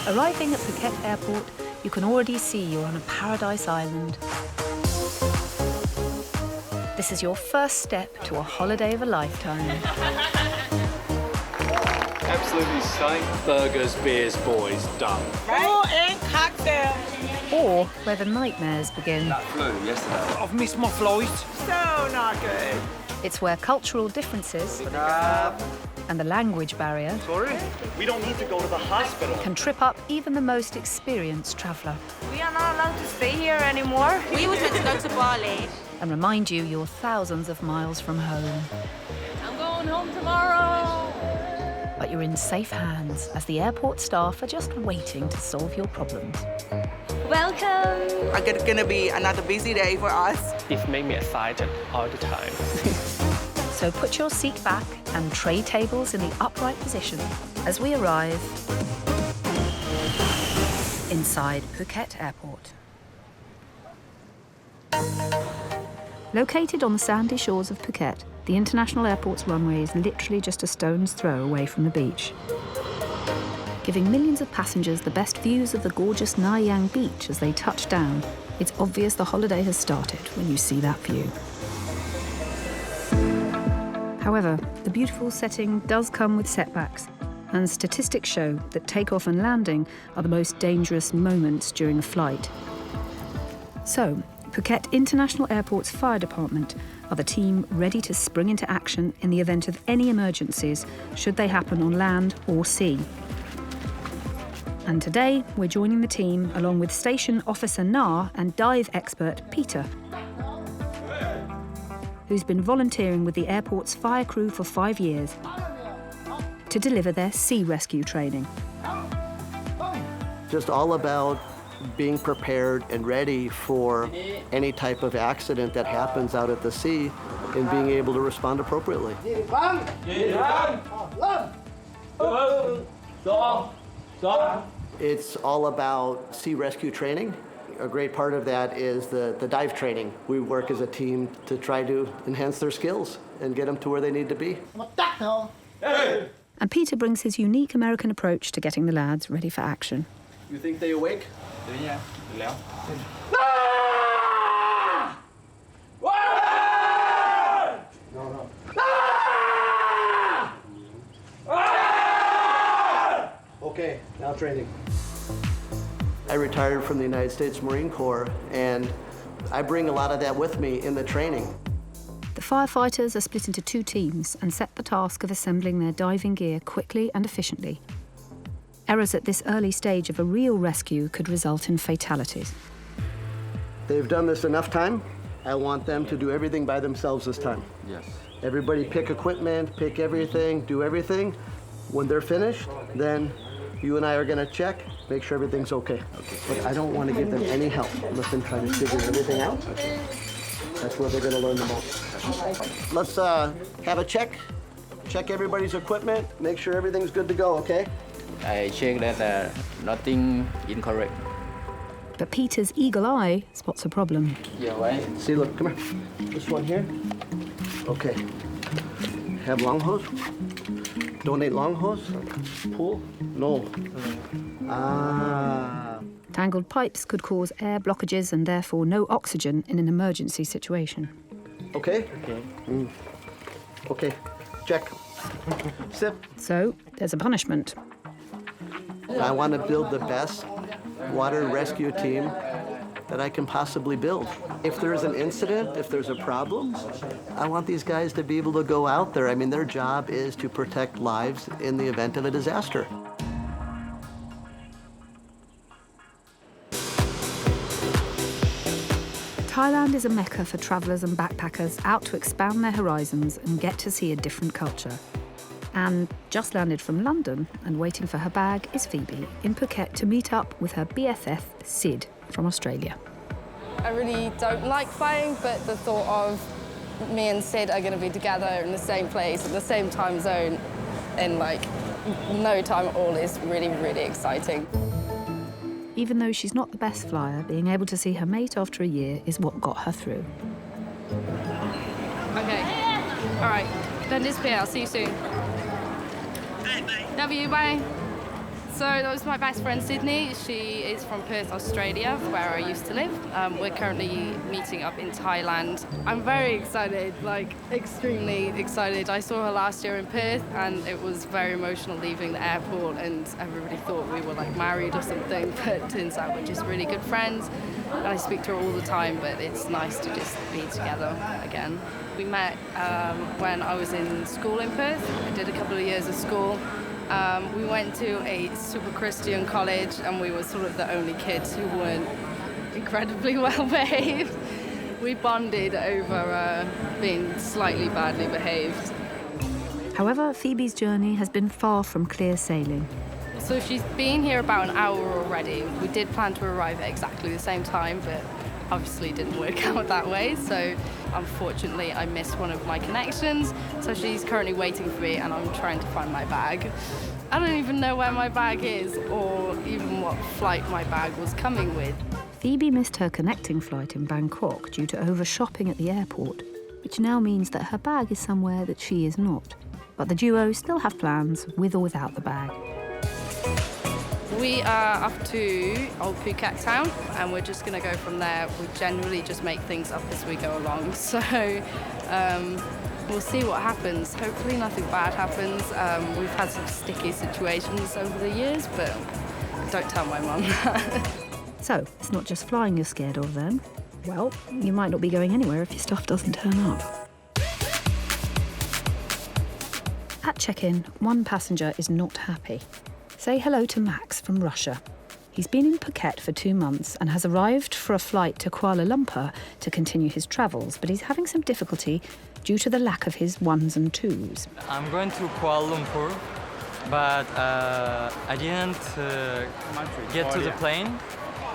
Arriving at Phuket Airport, you can already see you're on a paradise island. This is your first step to a holiday of a lifetime. Absolutely stunning. Burgers, beers, boys, done. Oh, and cocktail. Or where the nightmares begin. That flew yesterday. I've missed my flight. So not good. It's where cultural differences and the language barrier Sorry? We don't need to go to the hospital. can trip up even the most experienced traveller We are not allowed to stay here anymore. We were meant to go to Bali. and remind you you're thousands of miles from home. I'm going home tomorrow. But you're in safe hands as the airport staff are just waiting to solve your problems. Welcome. It's gonna be another busy day for us. It made me excited all the time. So put your seat back and tray tables in the upright position as we arrive inside Phuket Airport. Located on the sandy shores of Phuket, the international airport's runway is literally just a stone's throw away from the beach, giving millions of passengers the best views of the gorgeous Nai Yang beach as they touch down. It's obvious the holiday has started when you see that view. However, the beautiful setting does come with setbacks, and statistics show that takeoff and landing are the most dangerous moments during a flight. So, Phuket International Airport's fire department are the team ready to spring into action in the event of any emergencies, should they happen on land or sea. And today, we're joining the team along with Station Officer Na and dive expert Peter, who's been volunteering with the airport's fire crew for 5 years to deliver their sea rescue training. Just all about being prepared and ready for any type of accident that happens out at the sea and being able to respond appropriately. It's all about sea rescue training. A great part of that is the dive training. We work as a team to try to enhance their skills and get them to where they need to be. And Peter brings his unique American approach to getting the lads ready for action. You think they awake? Okay, now training. I retired from the United States Marine Corps, and I bring a lot of that with me in the training. The firefighters are split into 2 teams and set the task of assembling their diving gear quickly and efficiently. Errors at this early stage of a real rescue could result in fatalities. They've done this enough time. I want them to do everything by themselves this time. Yes. Everybody pick equipment, pick everything, do everything. When they're finished, then you and I are gonna check, make sure everything's okay. But I don't want to give them any help. Let them try to figure everything out. That's where they're gonna learn the most. Let's have a check. Check everybody's equipment, make sure everything's good to go, okay? I check that nothing incorrect. But Peter's eagle eye spots a problem. Yeah, right? See, look, come here. This one here. Okay. Have long hose? Donate long hose? Pool? No. Ah. Tangled pipes could cause air blockages and therefore no oxygen in an emergency situation. Okay? Okay. Okay. Check. Sip. So there's a punishment. I want to build the best water rescue team that I can possibly build. If there's an incident, if there's a problem, I want these guys to be able to go out there. I mean, their job is to protect lives in the event of a disaster. Thailand is a mecca for travellers and backpackers out to expand their horizons and get to see a different culture. And just landed from London and waiting for her bag is Phoebe in Phuket to meet up with her BFF, Sid, from Australia. I really don't like flying, but the thought of me and Sid are going to be together in the same place, in the same time zone, in like no time at all is really, really exciting. Even though she's not the best flyer, being able to see her mate after a year is what got her through. Okay. All right. Then disappear. I'll see you soon. Love you. Bye. So that was my best friend Sydney. She is from Perth, Australia, where I used to live. We're currently meeting up in Thailand. I'm very excited, like extremely excited. I saw her last year in Perth and it was very emotional leaving the airport and everybody thought we were like married or something, but it turns out we're just really good friends. And I speak to her all the time, but it's nice to just be together again. We met when I was in school in Perth. I did a couple of years of school. We went to a super Christian college and we were sort of the only kids who weren't incredibly well behaved. We bonded over being slightly badly behaved. However, Phoebe's journey has been far from clear sailing. So she's been here about an hour already. We did plan to arrive at exactly the same time, but obviously didn't work out that way. So unfortunately, I missed one of my connections. So she's currently waiting for me and I'm trying to find my bag. I don't even know where my bag is or even what flight my bag was coming with. Phoebe missed her connecting flight in Bangkok due to over-shopping at the airport, which now means that her bag is somewhere that she is not. But the duo still have plans, with or without the bag. We are off to old Phuket town and we're just going to go from there. We generally just make things up as we go along, so we'll see what happens. Hopefully nothing bad happens. We've had some sticky situations over the years, but don't tell my mum that. So, it's not just flying you're scared of then. Well, you might not be going anywhere if your stuff doesn't turn up. At check-in, one passenger is not happy. Say hello to Max from Russia. He's been in Phuket for 2 months and has arrived for a flight to Kuala Lumpur to continue his travels, but he's having some difficulty due to the lack of his ones and twos. I'm going to Kuala Lumpur, but I didn't get to the plane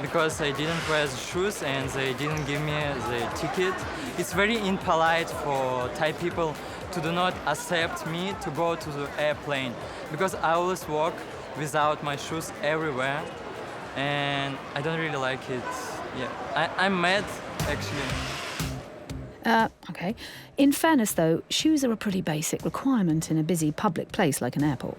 because I didn't wear the shoes and they didn't give me the ticket. It's very impolite for Thai people to do not accept me to go to the airplane because I always walk without my shoes everywhere and I don't really like it. Yeah, I'm mad actually. Okay. In fairness though, shoes are a pretty basic requirement in a busy public place like an airport.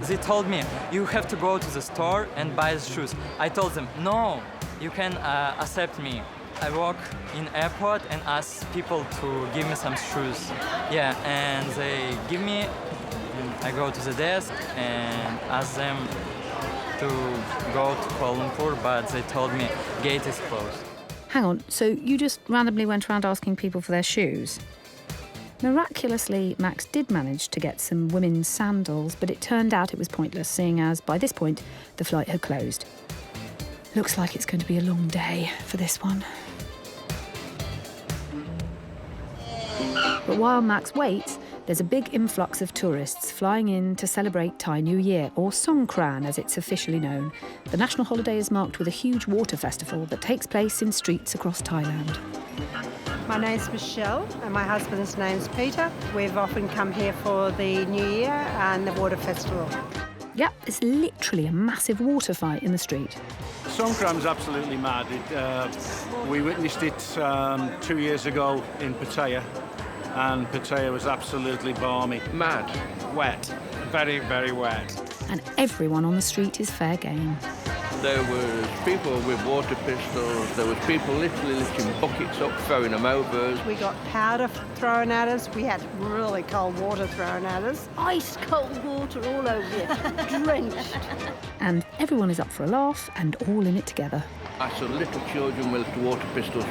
They told me, you have to go to the store and buy the shoes. I told them, no, you can accept me. I walk in airport and ask people to give me some shoes. Yeah, and they give me, I go to the desk and ask them to go to Kuala Lumpur, but they told me gate is closed. Hang on, so you just randomly went around asking people for their shoes? Miraculously, Max did manage to get some women's sandals, but it turned out it was pointless, seeing as, by this point, the flight had closed. Looks like it's going to be a long day for this one. But while Max waits, there's a big influx of tourists flying in to celebrate Thai New Year, or Songkran as it's officially known. The national holiday is marked with a huge water festival that takes place in streets across Thailand. My name's Michelle and my husband's name's Peter. We've often come here for the New Year and the water festival. Yep, it's literally a massive water fight in the street. Songkran's absolutely mad. We witnessed it 2 years ago in Pattaya, and Pattaya was absolutely balmy. Mad, wet, very, very wet. And everyone on the street is fair game. There was people with water pistols, there was people literally lifting buckets up, throwing them over. We got powder thrown at us, we had really cold water thrown at us. Ice cold water all over you, drenched. And everyone is up for a laugh and all in it together. I saw little children with water pistols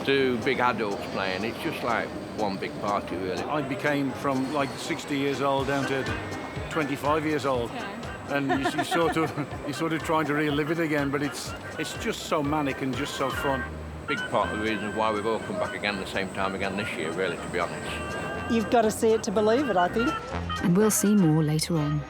to big adults playing. It's just like one big party, really. I became from like 60 years old down to 25 years old. Okay. And you're sort of trying to relive it again, but it's just so manic and just so fun. Big part of the reason why we've all come back again the same time again this year, really, to be honest. You've got to see it to believe it, I think. And we'll see more later on.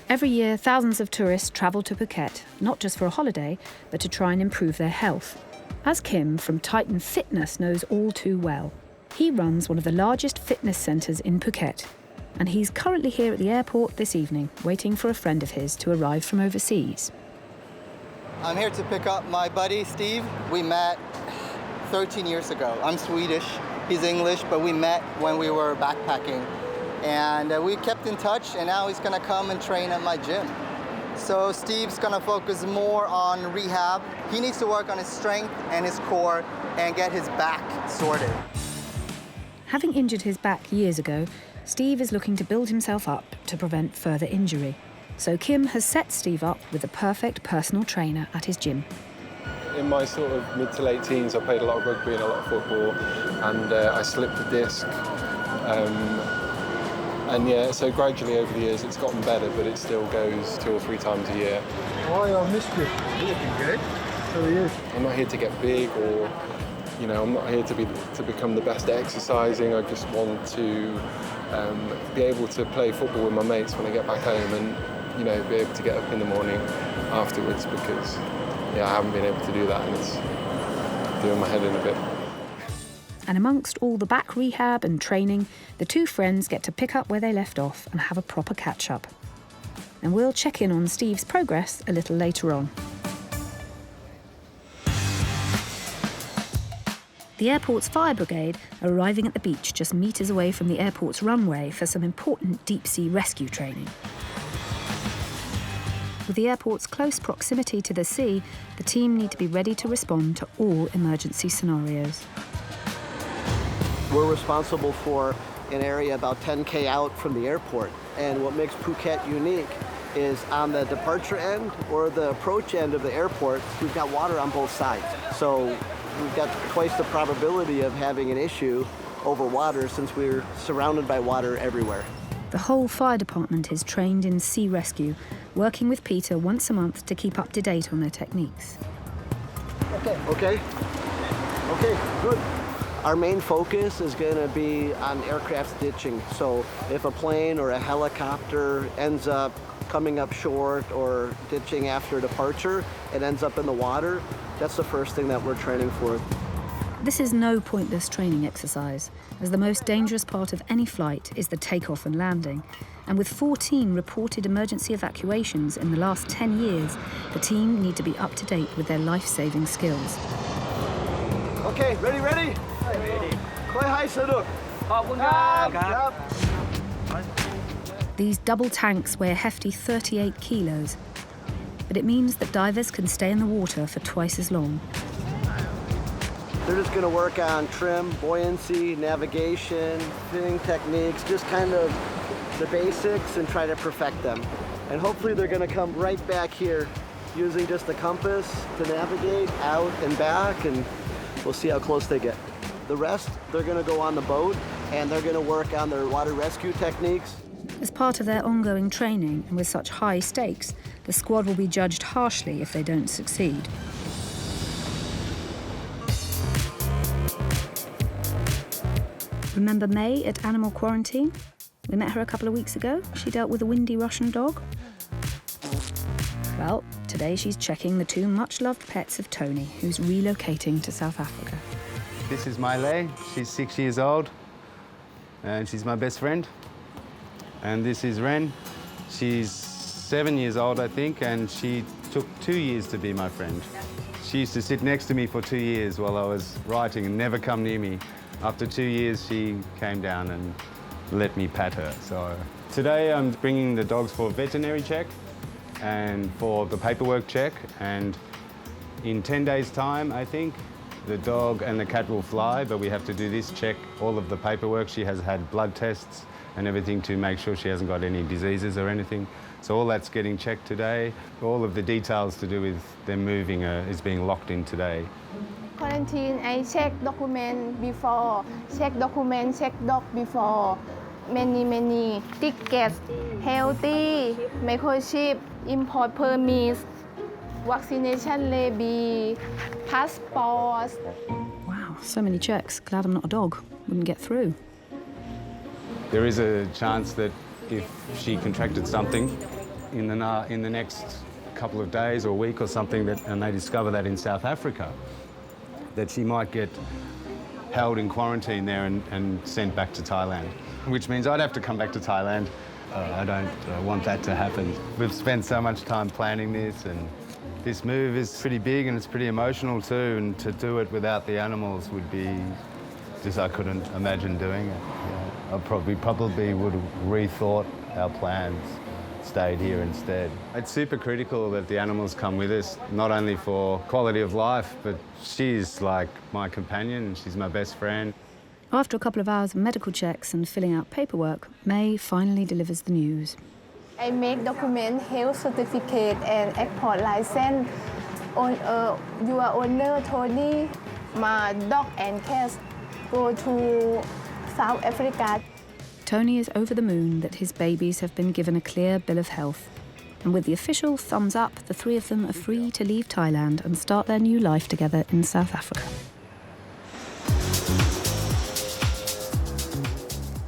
Every year, thousands of tourists travel to Phuket, not just for a holiday, but to try and improve their health. As Kim from Titan Fitness knows all too well, he runs one of the largest fitness centres in Phuket. And he's currently here at the airport this evening, waiting for a friend of his to arrive from overseas. I'm here to pick up my buddy, Steve. We met 13 years ago. I'm Swedish, he's English, but we met when we were backpacking And we kept in touch, and now he's gonna come and train at my gym. So Steve's gonna focus more on rehab. He needs to work on his strength and his core and get his back sorted. Having injured his back years ago, Steve is looking to build himself up to prevent further injury. So Kim has set Steve up with the perfect personal trainer at his gym. In my sort of mid to late teens, I played a lot of rugby and a lot of football, and I slipped a disc. And yeah, so gradually over the years it's gotten better, but it still goes 2 or 3 times a year. Why, I missed you. You're looking good. So are you. I'm not here to get big or, you know, I'm not here to become the best at exercising. I just want to be able to play football with my mates when I get back home and, you know, be able to get up in the morning afterwards because, yeah, I haven't been able to do that and it's doing my head in a bit. And amongst all the back rehab and training, the two friends get to pick up where they left off and have a proper catch-up. And we'll check in on Steve's progress a little later on. The airport's fire brigade are arriving at the beach just metres away from the airport's runway for some important deep-sea rescue training. With the airport's close proximity to the sea, the team need to be ready to respond to all emergency scenarios. We're responsible for an area about 10K out from the airport. And what makes Phuket unique is on the departure end or the approach end of the airport, we've got water on both sides. So we've got twice the probability of having an issue over water since we're surrounded by water everywhere. The whole fire department is trained in sea rescue, working with Peter once a month to keep up to date on their techniques. Okay, good. Our main focus is going to be on aircraft ditching. So if a plane or a helicopter ends up coming up short or ditching after departure, it ends up in the water, that's the first thing that we're training for. This is no pointless training exercise, as the most dangerous part of any flight is the takeoff and landing. And with 14 reported emergency evacuations in the last 10 years, the team need to be up to date with their life-saving skills. Okay, ready? Ready. These double tanks weigh a hefty 38 kilos, but it means that divers can stay in the water for twice as long. They're just going to work on trim, buoyancy, navigation, fitting techniques, just kind of the basics and try to perfect them. And hopefully they're going to come right back here using just the compass to navigate out and back, and we'll see how close they get. The rest, they're going to go on the boat and they're going to work on their water rescue techniques. As part of their ongoing training and with such high stakes, the squad will be judged harshly if they don't succeed. Remember May at Animal Quarantine? We met her a couple of weeks ago. She dealt with a windy Russian dog. Well, today she's checking the two much-loved pets of Tony, who's relocating to South Africa. This is Miley. She's 6 years old, and she's my best friend. And this is Ren. She's 7 years old, I think, and she took 2 years to be my friend. She used to sit next to me for 2 years while I was writing and never come near me. After 2 years, she came down and let me pet her. So today I'm bringing the dogs for a veterinary check and for the paperwork check, and in 10 days' time, I think, the dog and the cat will fly, but we have to do this check, all of the paperwork. She has had blood tests and everything to make sure she hasn't got any diseases or anything. So all that's getting checked today. All of the details to do with them moving is being locked in today. Quarantine, I check document before, check document, check doc before. Many tickets, healthy, microchip, import permits, vaccination levy, passports. Wow, so many checks. Glad I'm not a dog. Wouldn't get through. There is a chance that if she contracted something in the next couple of days or week or something, and they discover that in South Africa, that she might get held in quarantine there and sent back to Thailand, which means I'd have to come back to Thailand. I don't want that to happen. We've spent so much time planning this, and this move is pretty big and it's pretty emotional too, and to do it without the animals would be just I couldn't imagine doing it. I probably would have rethought our plans, stayed here instead. It's super critical that the animals come with us, not only for quality of life, but she's like my companion, she's my best friend. After a couple of hours of medical checks and filling out paperwork, May finally delivers the news. I make document, health certificate and export license. Your owner, Tony, my dog and cats go to South Africa. Tony is over the moon that his babies have been given a clear bill of health. And with the official thumbs up, the three of them are free to leave Thailand and start their new life together in South Africa.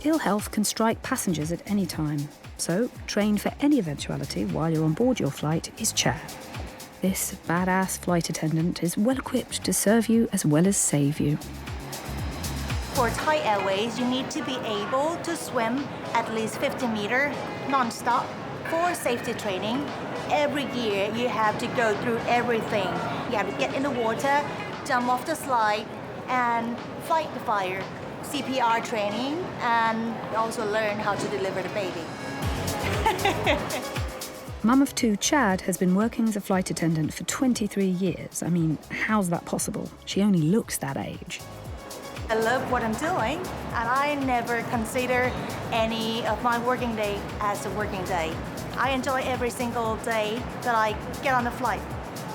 Ill health can strike passengers at any time. So, trained for any eventuality while you're on board your flight is Chad. This badass flight attendant is well equipped to serve you as well as save you. For Thai Airways, you need to be able to swim at least 50 meters non-stop. For safety training, every year you have to go through everything. You have to get in the water, jump off the slide, and fight the fire. CPR training, and also learn how to deliver the baby. Mum of two, Chad, has been working as a flight attendant for 23 years. I mean, how's that possible? She only looks that age. I love what I'm doing, and I never consider any of my working day as a working day. I enjoy every single day that I get on the flight,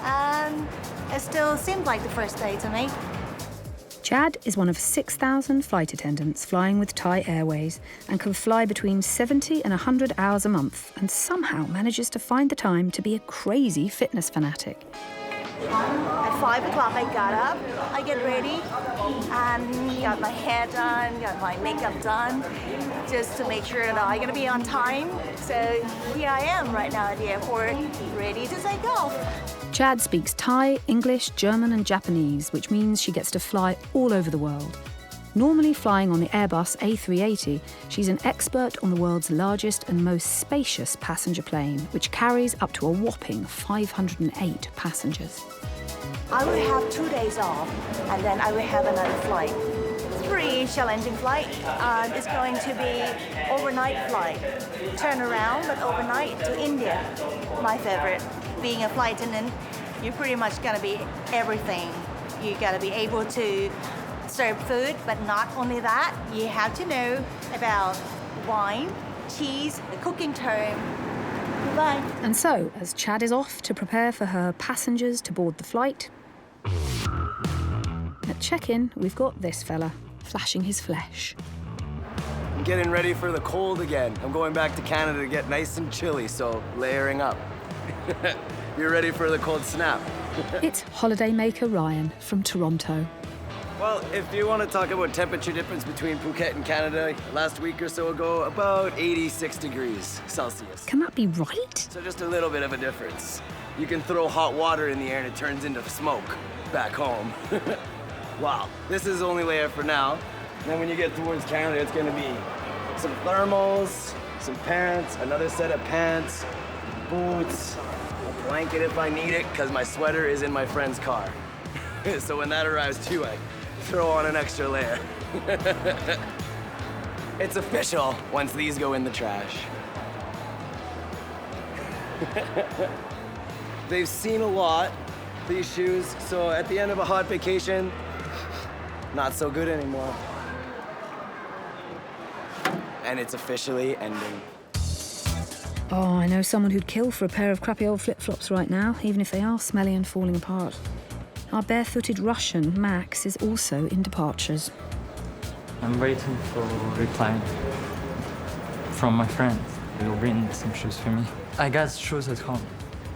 and it still seems like the first day to me. Chad is one of 6,000 flight attendants flying with Thai Airways and can fly between 70 and 100 hours a month and somehow manages to find the time to be a crazy fitness fanatic. At 5 o'clock I got up, I get ready, and got my hair done, got my makeup done, just to make sure that I'm gonna be on time. So here I am right now at the airport, ready to take off. Chad speaks Thai, English, German and Japanese, which means she gets to fly all over the world. Normally flying on the Airbus A380, she's an expert on the world's largest and most spacious passenger plane, which carries up to a whopping 508 passengers. I will have 2 days off, and then I will have another flight. 3 challenging flight. It's going to be overnight flight. Turn around, but overnight to India. My favorite. Being a flight attendant, you're pretty much gonna be everything. You gotta be able to serve food, but not only that, you have to know about wine, cheese, the cooking term. Goodbye. And so, as Chad is off to prepare for her passengers to board the flight, at check-in, we've got this fella, flashing his flesh. I'm getting ready for the cold again. I'm going back to Canada to get nice and chilly, so layering up. You're ready for the cold snap. It's holidaymaker Ryan from Toronto. Well, if you want to talk about temperature difference between Phuket and Canada, last week or so ago, about 86 degrees Celsius. Can that be right? So just a little bit of a difference. You can throw hot water in the air and it turns into smoke back home. Wow, this is only layer for now. And then when you get towards Canada, it's gonna be some thermals, some pants, another set of pants, boots, a blanket if I need it, because my sweater is in my friend's car. So when that arrives too, I throw on an extra layer. It's official once these go in the trash. They've seen a lot, these shoes, so at the end of a hot vacation, not so good anymore. And it's officially ending. Oh, I know someone who'd kill for a pair of crappy old flip-flops right now, even if they are smelly and falling apart. Our barefooted Russian, Max, is also in departures. I'm waiting for a reply from my friend. He'll bring some shoes for me. I got shoes at home.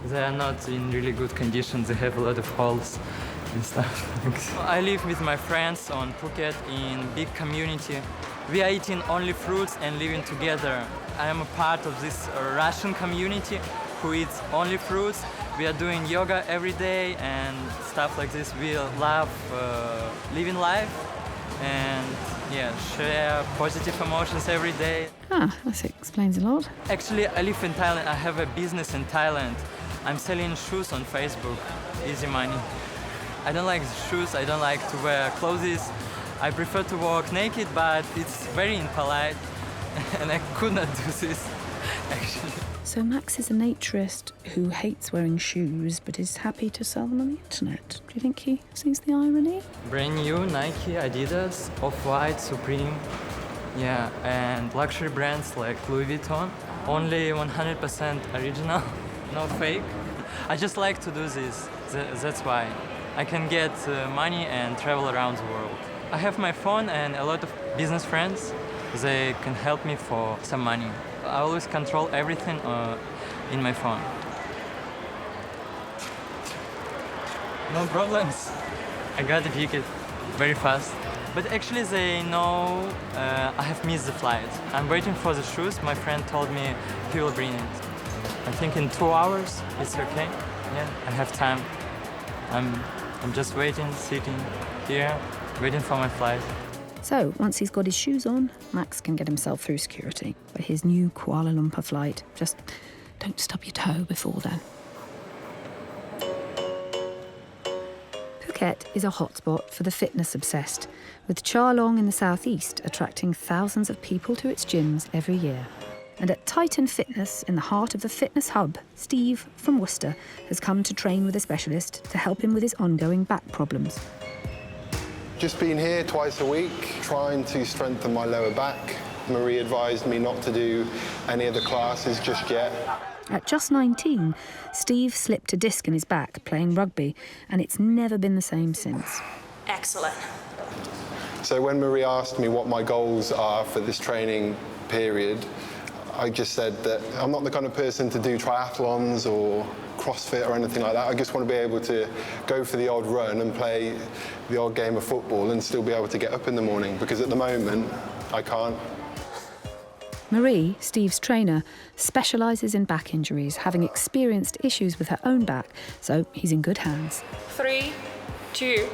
They are not in really good condition. They have a lot of holes and stuff. I live with my friends on Phuket in big community. We are eating only fruits and living together. I am a part of this Russian community who eats only fruits. We are doing yoga every day and stuff like this. We love living life and share positive emotions every day. Ah, that explains a lot. Actually, I live in Thailand. I have a business in Thailand. I'm selling shoes on Facebook. Easy money. I don't like shoes. I don't like to wear clothes. I prefer to walk naked, but it's very impolite, and I could not do this, actually. So Max is a naturist who hates wearing shoes, but is happy to sell them on the internet. Do you think he sees the irony? Brand new Nike, Adidas, Off-White, Supreme. Yeah, and luxury brands like Louis Vuitton. Only 100% original, no fake. I just like to do this, that's why. I can get money and travel around the world. I have my phone and a lot of business friends. They can help me for some money. I always control everything in my phone. No problems. I got the ticket very fast. But actually they know I have missed the flight. I'm waiting for the shoes. My friend told me he will bring it. I think in 2 hours it's okay. Yeah, I have time. I'm just waiting, sitting here, waiting for my flight. So, once he's got his shoes on, Max can get himself through security for his new Kuala Lumpur flight. Just don't stub your toe before then. Phuket is a hotspot for the fitness-obsessed, with Cha Long in the southeast attracting thousands of people to its gyms every year. And at Titan Fitness, in the heart of the fitness hub, Steve from Worcester has come to train with a specialist to help him with his ongoing back problems. Just been here twice a week, trying to strengthen my lower back. Marie advised me not to do any of the classes just yet. At just 19, Steve slipped a disc in his back playing rugby, and it's never been the same since. Excellent. So when Marie asked me what my goals are for this training period, I just said that I'm not the kind of person to do triathlons or CrossFit or anything like that. I just want to be able to go for the odd run and play the odd game of football and still be able to get up in the morning, because at the moment, I can't. Marie, Steve's trainer, specialises in back injuries, having experienced issues with her own back, so he's in good hands. 3, 2,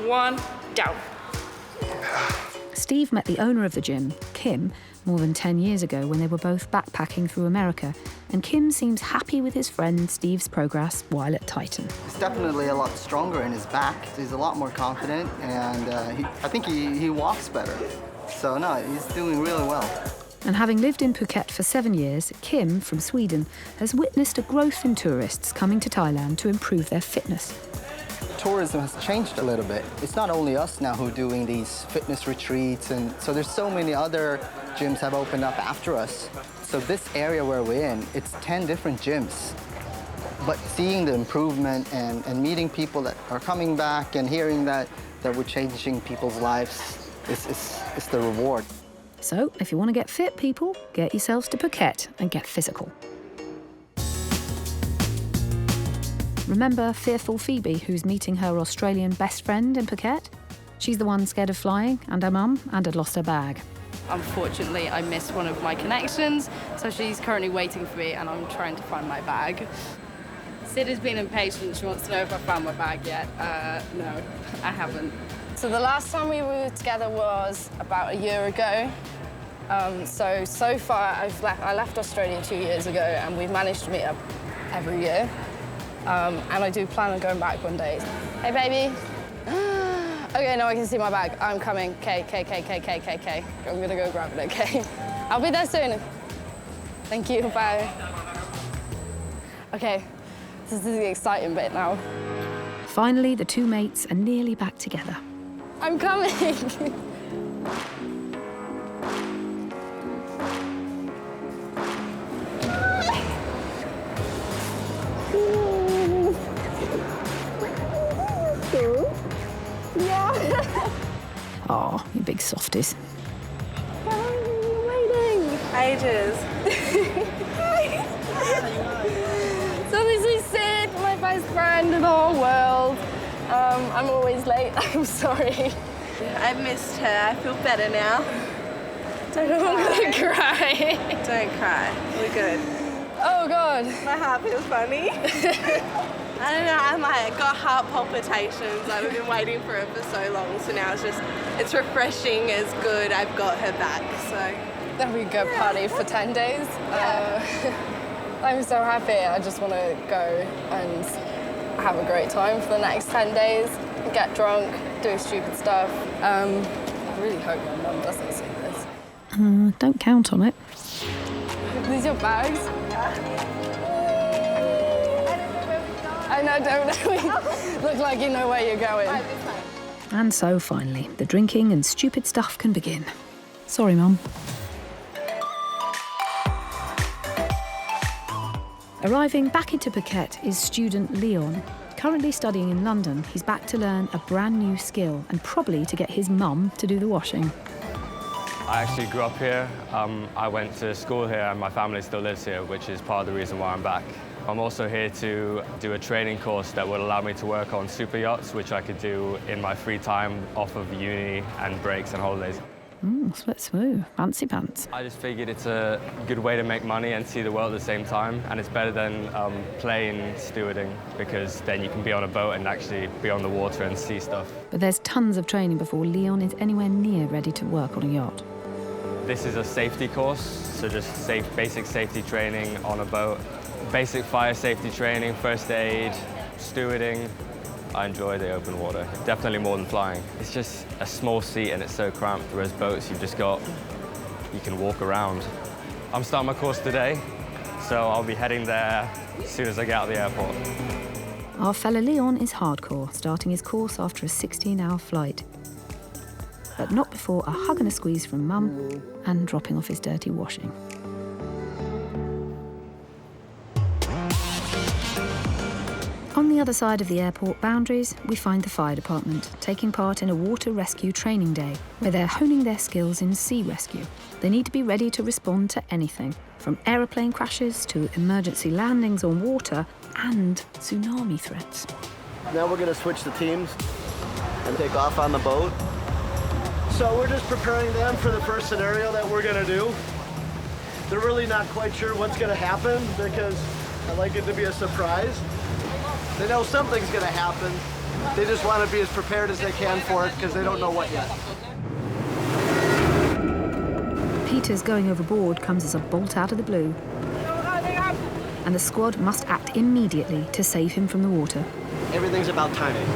1, down. Steve met the owner of the gym, Kim, more than 10 years ago when they were both backpacking through America, and Kim seems happy with his friend Steve's progress while at Titan. He's definitely a lot stronger in his back. He's a lot more confident, and I think he walks better. So no, he's doing really well. And having lived in Phuket for 7 years, Kim, from Sweden, has witnessed a growth in tourists coming to Thailand to improve their fitness. Tourism has changed a little bit. It's not only us now who are doing these fitness retreats, and so there's so many other gyms have opened up after us. So this area where we're in, it's 10 different gyms. But seeing the improvement and meeting people that are coming back and hearing that we're changing people's lives is the reward. So, if you want to get fit, people, get yourselves to Phuket and get physical. Remember fearful Phoebe, who's meeting her Australian best friend in Phuket? She's the one scared of flying, and her mum, and had lost her bag. Unfortunately, I missed one of my connections, so she's currently waiting for me, and I'm trying to find my bag. Sid has been impatient. She wants to know if I found my bag yet. No, I haven't. So the last time we were together was about a year ago. So far, I left Australia 2 years ago, and we've managed to meet up every year. And I do plan on going back one day. Hey, baby. Okay, now I can see my bag. I'm coming. K. I'm gonna go grab it, okay? I'll be there soon. Thank you, bye. Okay, this is the exciting bit now. Finally, the two mates are nearly back together. I'm coming. Oh, you big softies. How long are you waiting? Ages. So this is Sid, my best friend in the whole world. I'm always late. I'm sorry. I missed her. I feel better now. I'm gonna cry. Don't cry. We're good. Oh God. My heart feels funny. I don't know, I got heart palpitations. I've been waiting for it for so long, so now it's refreshing, it's good, I've got her back, so. Then we go party for 10 days. I'm so happy. I just want to go and have a great time for the next 10 days, get drunk, do stupid stuff. really hope my mum doesn't see this. Don't count on it. These your bags? Oh no, don't look like you know where you're going. And so, finally, the drinking and stupid stuff can begin. Sorry, Mum. Arriving back into Phuket is student Leon. Currently studying in London, he's back to learn a brand new skill and probably to get his mum to do the washing. I actually grew up here. I went to school here and my family still lives here, which is part of the reason why I'm back. I'm also here to do a training course that will allow me to work on super yachts, which I could do in my free time off of uni and breaks and holidays. Split smooth. Fancy pants. I just figured it's a good way to make money and see the world at the same time, and it's better than plane stewarding, because then you can be on a boat and actually be on the water and see stuff. But there's tons of training before Leon is anywhere near ready to work on a yacht. This is a safety course, so just basic safety training on a boat, basic fire safety training, first aid, stewarding. I enjoy the open water, definitely more than flying. It's just a small seat and it's so cramped, whereas boats you can walk around. I'm starting my course today, so I'll be heading there as soon as I get out of the airport. Our fella Leon is hardcore, starting his course after a 16-hour flight. But not before a hug and a squeeze from Mum and dropping off his dirty washing. On the other side of the airport boundaries, we find the fire department, taking part in a water rescue training day, where they're honing their skills in sea rescue. They need to be ready to respond to anything, from aeroplane crashes to emergency landings on water and tsunami threats. Now we're going to switch the teams and take off on the boat. So we're just preparing them for the first scenario that we're going to do. They're really not quite sure what's going to happen because I like it to be a surprise. They know something's going to happen. They just want to be as prepared as they can for it because they don't know what yet. Peter's going overboard comes as a bolt out of the blue, and the squad must act immediately to save him from the water. Everything's about timing.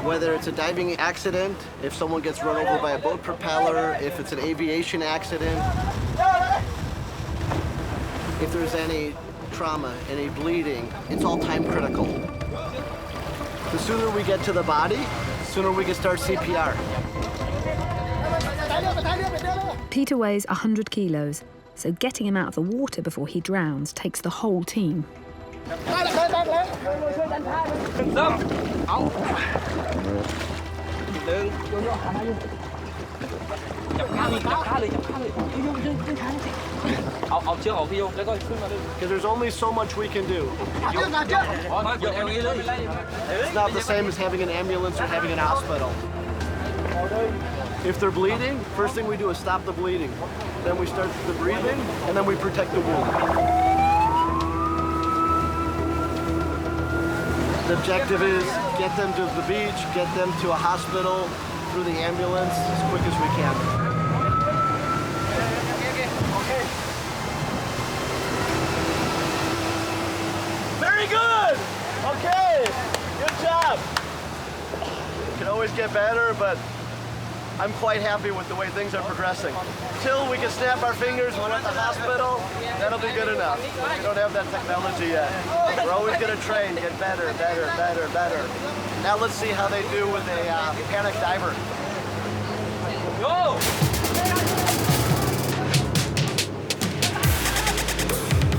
Whether it's a diving accident, if someone gets run over by a boat propeller, if it's an aviation accident, if there's any trauma, any bleeding, it's all time critical. The sooner we get to the body, the sooner we can start CPR. Peter weighs 100 kilos, so getting him out of the water before he drowns takes the whole team. Because there's only so much we can do. It's not the same as having an ambulance or having an hospital. If they're bleeding, first thing we do is stop the bleeding. Then we start the breathing, and then we protect the wound. The objective is get them to the beach, get them to a hospital through the ambulance as quick as we can. Very good! Okay, good job. Can always get better, but I'm quite happy with the way things are progressing. Until we can snap our fingers and we're at the hospital, that'll be good enough. We don't have that technology yet. We're always going to train, get better, better, better, better. Now let's see how they do with a panic diver. Go!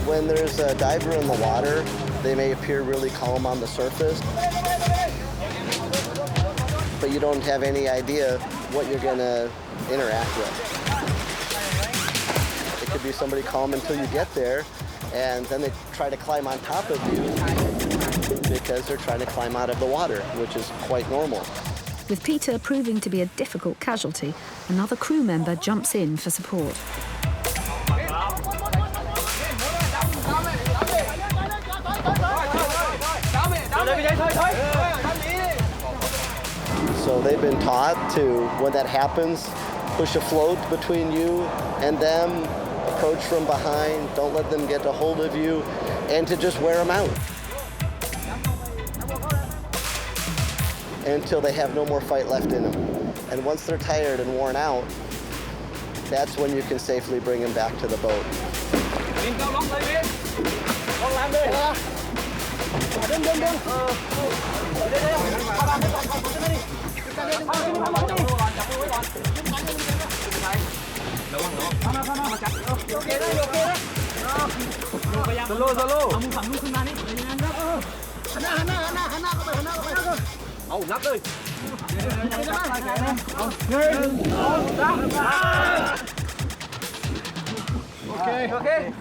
When there's a diver in the water, they may appear really calm on the surface, but you don't have any idea what you're going to interact with. It could be somebody calm until you get there, and then they try to climb on top of you because they're trying to climb out of the water, which is quite normal. With Peter proving to be a difficult casualty, another crew member jumps in for support. So they've been taught to, when that happens, push a float between you and them, approach from behind, don't let them get a hold of you, and to just wear them out. until they have no more fight left in them. And once they're tired and worn out, that's when you can safely bring them back to the boat. Okay.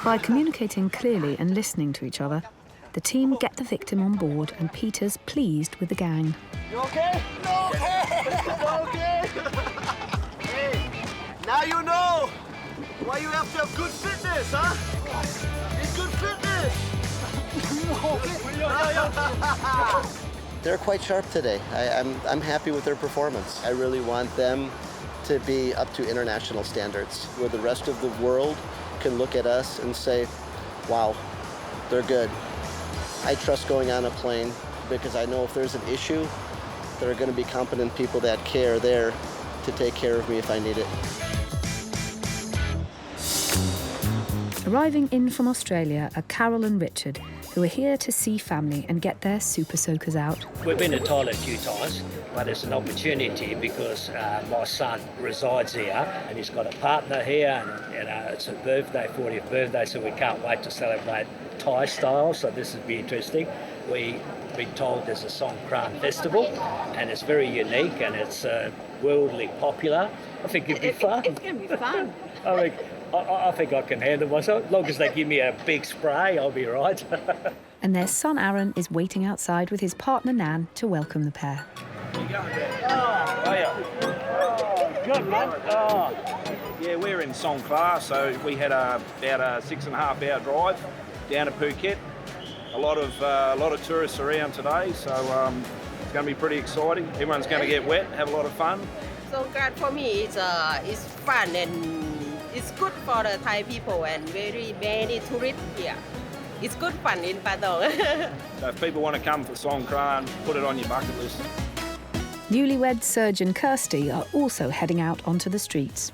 By communicating clearly and listening to each other, the team get the victim on board and Peter's pleased with the gang. You okay? No. Okay. Hey, now you know why you have to have good fitness, huh? It's good fitness. They're quite sharp today. I'm happy with their performance. I really want them to be up to international standards, where the rest of the world can look at us and say, wow, they're good. I trust going on a plane because I know if there's an issue, there are going to be competent people that care there to take care of me if I need it. Arriving in from Australia are Carol and Richard, who are here to see family and get their super soakers out. We've been to Thailand a few times, but it's an opportunity because my son resides here and he's got a partner here, and it's a birthday, 40th birthday, so we can't wait to celebrate Thai style, so this will be interesting. We've been told there's a Songkran Festival and it's very unique and it's worldly popular. I think it'd be fun. It's going to be fun. I think I can handle myself. As long as they give me a big spray, I'll be right. And their son Aaron is waiting outside with his partner Nan to welcome the pair. Good, man. Yeah, we're in Songkran, so we had about a 6.5-hour drive down to Phuket. A lot of tourists around today, so it's going to be pretty exciting. Everyone's going to get wet, have a lot of fun. Songkran for me is fun and it's good for the Thai people and very many tourists here. It's good fun in Patong. So if people want to come for Songkran, put it on your bucket list. Newlywed Serge and Kirsty are also heading out onto the streets.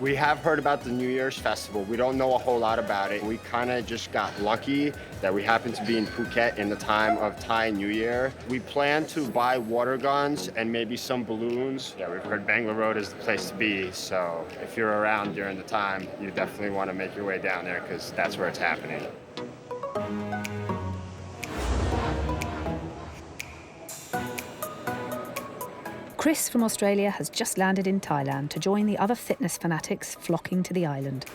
We have heard about the New Year's festival. We don't know a whole lot about it. We kind of just got lucky that we happened to be in Phuket in the time of Thai New Year. We plan to buy water guns and maybe some balloons. Yeah, we've heard Bangalore Road is the place to be, so if you're around during the time, you definitely want to make your way down there because that's where it's happening. Chris from Australia has just landed in Thailand to join the other fitness fanatics flocking to the island.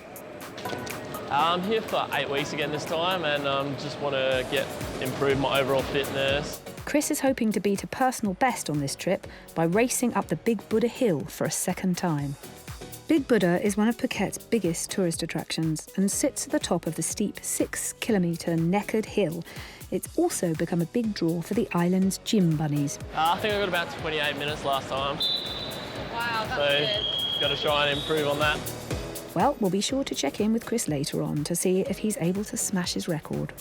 I'm here for 8 weeks again this time and just want to improve my overall fitness. Chris is hoping to beat a personal best on this trip by racing up the Big Buddha Hill for a second time. Big Buddha is one of Phuket's biggest tourist attractions and sits at the top of the steep 6-kilometre Neckered Hill. It's also become a big draw for the island's gym bunnies. I think I got about 28 minutes last time. Wow, that's good. Got to try and improve on that. Well, we'll be sure to check in with Chris later on to see if he's able to smash his record.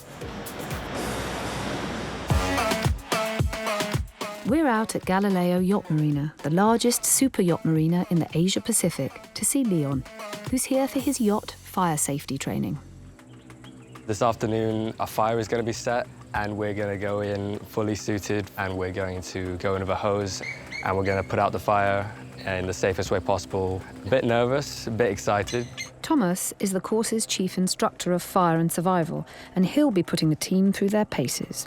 We're out at Galileo Yacht Marina, the largest super yacht marina in the Asia Pacific, to see Leon, who's here for his yacht fire safety training. This afternoon, a fire is going to be set and we're going to go in fully suited and we're going to go in with a hose and we're going to put out the fire in the safest way possible. A bit nervous, a bit excited. Thomas is the course's chief instructor of fire and survival, and he'll be putting the team through their paces.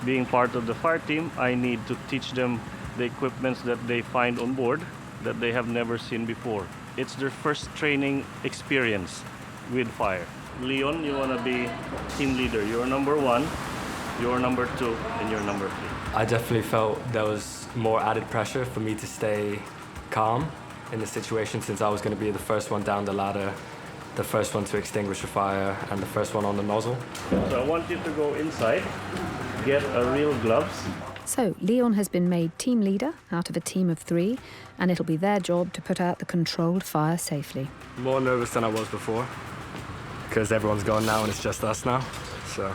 Being part of the fire team, I need to teach them the equipment that they find on board that they have never seen before. It's their first training experience with fire. Leon, you want to be team leader. You're number 1, you're number 2, and you're number 3. I definitely felt there was more added pressure for me to stay calm in the situation since I was going to be the first one down the ladder, the first one to extinguish the fire, and the first one on the nozzle. So I want you to go inside, get a real gloves. So Leon has been made team leader out of a team of 3, and it'll be their job to put out the controlled fire safely. More nervous than I was before, because everyone's gone now and it's just us now, so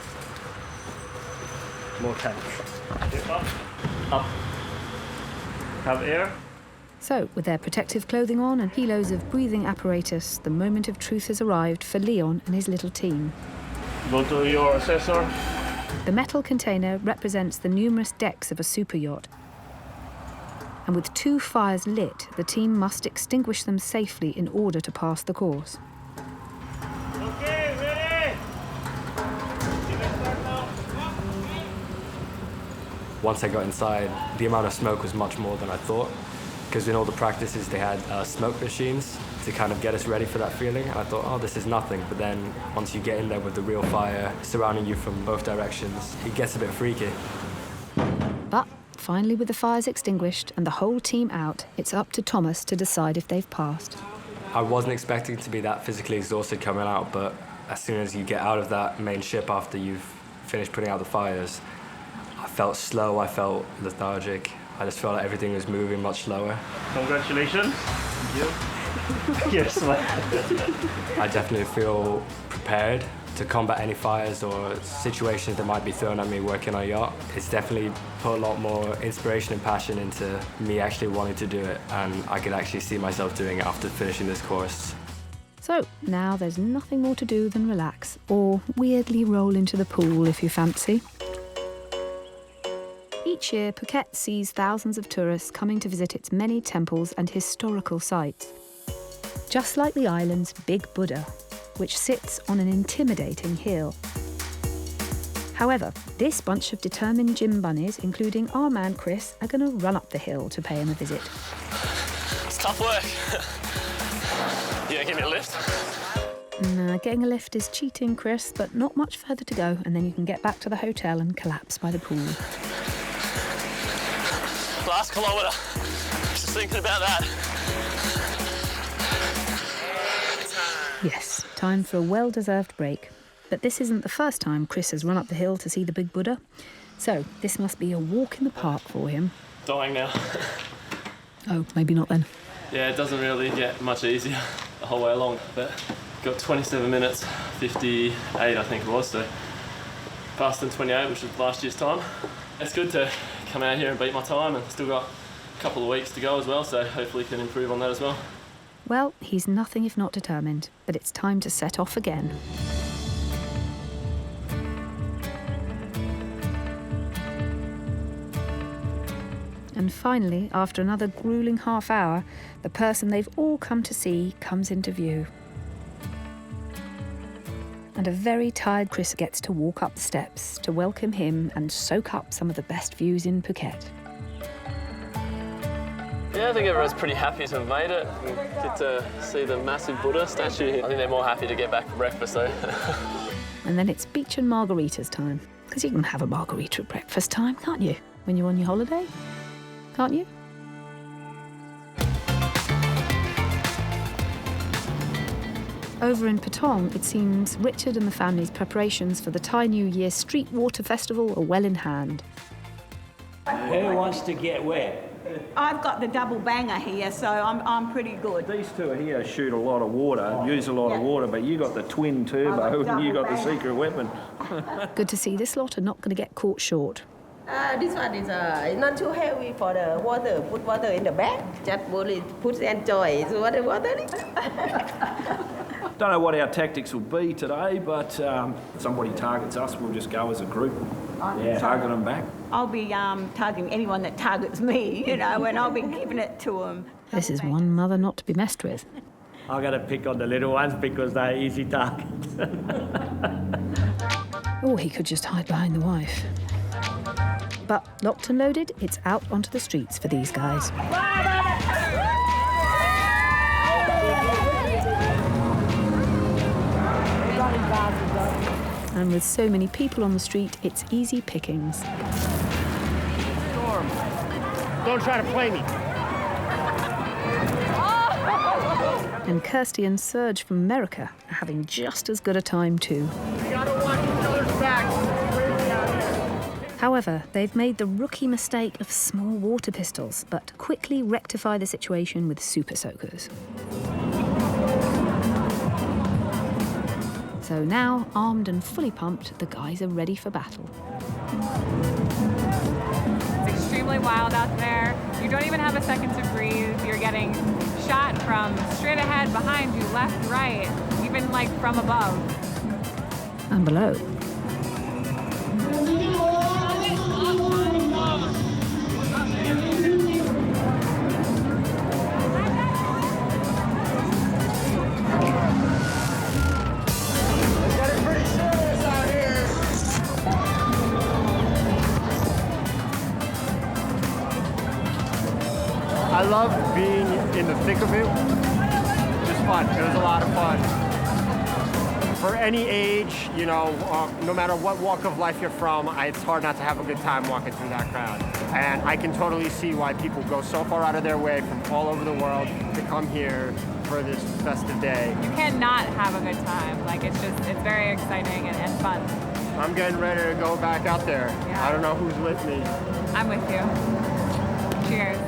more tense. Up. Have air. So, with their protective clothing on and kilos of breathing apparatus, the moment of truth has arrived for Leon and his little team. Go to your assessor. The metal container represents the numerous decks of a super yacht. And with 2 fires lit, the team must extinguish them safely in order to pass the course. Okay, ready? Once I got inside, the amount of smoke was much more than I thought, because in all the practices they had smoke machines to kind of get us ready for that feeling, and I thought, oh, this is nothing. But then once you get in there with the real fire surrounding you from both directions, it gets a bit freaky. But finally, with the fires extinguished and the whole team out, it's up to Thomas to decide if they've passed. I wasn't expecting to be that physically exhausted coming out, but as soon as you get out of that main ship after you've finished putting out the fires, I felt slow, I felt lethargic. I just felt like everything was moving much slower. Congratulations. Thank you. Yes, man. I definitely feel prepared to combat any fires or situations that might be thrown at me working on a yacht. It's definitely put a lot more inspiration and passion into me actually wanting to do it, and I could actually see myself doing it after finishing this course. So, now there's nothing more to do than relax, or weirdly roll into the pool if you fancy. Each year, Phuket sees thousands of tourists coming to visit its many temples and historical sites. Just like the island's Big Buddha, which sits on an intimidating hill. However, this bunch of determined gym bunnies, including our man Chris, are going to run up the hill to pay him a visit. It's tough work. Yeah, give me a lift. Nah, getting a lift is cheating, Chris, but not much further to go, and then you can get back to the hotel and collapse by the pool. Last kilometre. Just thinking about that. Yes, time for a well-deserved break. But this isn't the first time Chris has run up the hill to see the Big Buddha. So this must be a walk in the park for him. Dying now. Oh, maybe not then. Yeah, it doesn't really get much easier the whole way along, but got 27 minutes, 58 I think it was, so faster than 28, which was last year's time. It's good to come out here and beat my time, and still got a couple of weeks to go as well, so hopefully can improve on that as well. Well, he's nothing if not determined, but it's time to set off again. And finally, after another grueling half hour, the person they've all come to see comes into view. And a very tired Chris gets to walk up the steps to welcome him and soak up some of the best views in Phuket. Yeah, I think everyone's pretty happy to have made it and get to see the massive Buddha statue here. I think they're more happy to get back for breakfast though. And then it's beach and margaritas time. Because you can have a margarita at breakfast time, can't you? When you're on your holiday? Can't you? Over in Patong, it seems Richard and the family's preparations for the Thai New Year Street Water Festival are well in hand. Who wants to get wet? I've got the double banger here, so I'm pretty good. These two here shoot a lot of water, use a lot of water, but you got the twin turbo and you got the secret weapon. Good to see this lot are not going to get caught short. This one is not too heavy for the water. Put water in the bag, just only put and enjoy. So water. Don't know what our tactics will be today, but somebody targets us, we'll just go as a group, target them back. I'll be targeting anyone that targets me, you know, and I'll be giving it to them. This is one mother not to be messed with. I got to pick on the little ones because they're easy targets. Or he could just hide behind the wife. But locked and loaded, it's out onto the streets for these guys. And with so many people on the street, it's easy pickings. Don't try to play me. And Kirsty and Serge from America are having just as good a time too. We gotta watch each other's backs. However, they've made the rookie mistake of small water pistols, but quickly rectify the situation with super soakers. So now, armed and fully pumped, the guys are ready for battle. It's extremely really wild out there. You don't even have a second to breathe. You're getting shot from straight ahead, behind you, left, right, even like from above. And below. I love being in the thick of it. Just fun. It was a lot of fun. For any age, you know, no matter what walk of life you're from, it's hard not to have a good time walking through that crowd. And I can totally see why people go so far out of their way from all over the world to come here for this festive day. You cannot have a good time. Like, it's very exciting and fun. I'm getting ready to go back out there. Yeah. I don't know who's with me. I'm with you. Cheers.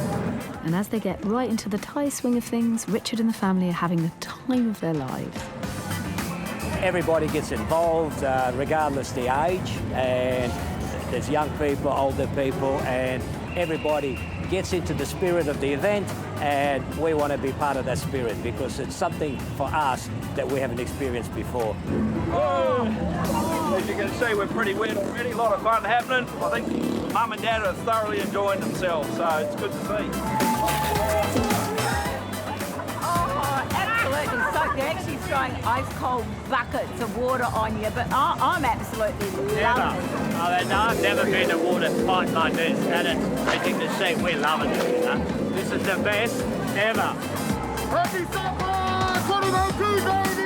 And as they get right into the Thai swing of things, Richard and the family are having the time of their lives. Everybody gets involved, regardless the age, and there's young people, older people, and everybody gets into the spirit of the event, and we want to be part of that spirit because it's something for us that we haven't experienced before. Oh. As you can see, we're pretty wet already, a lot of fun happening. I think Mum and Dad are thoroughly enjoying themselves, so it's good to see. Oh, absolutely soaked. They're actually throwing ice cold buckets of water on you, but I'm absolutely loving it. I've never been to water fight like this, and it's amazing to see. We're loving it, you know. This is the best ever. Happy summer 2019, baby!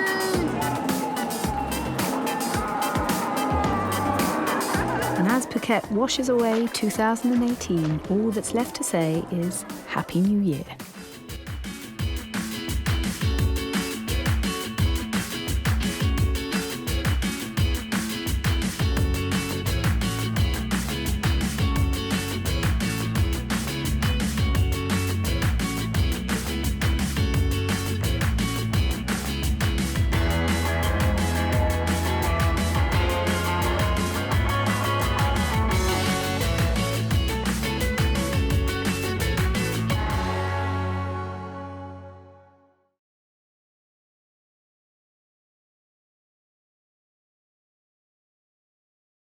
And as Phuket washes away 2018, all that's left to say is Happy New Year.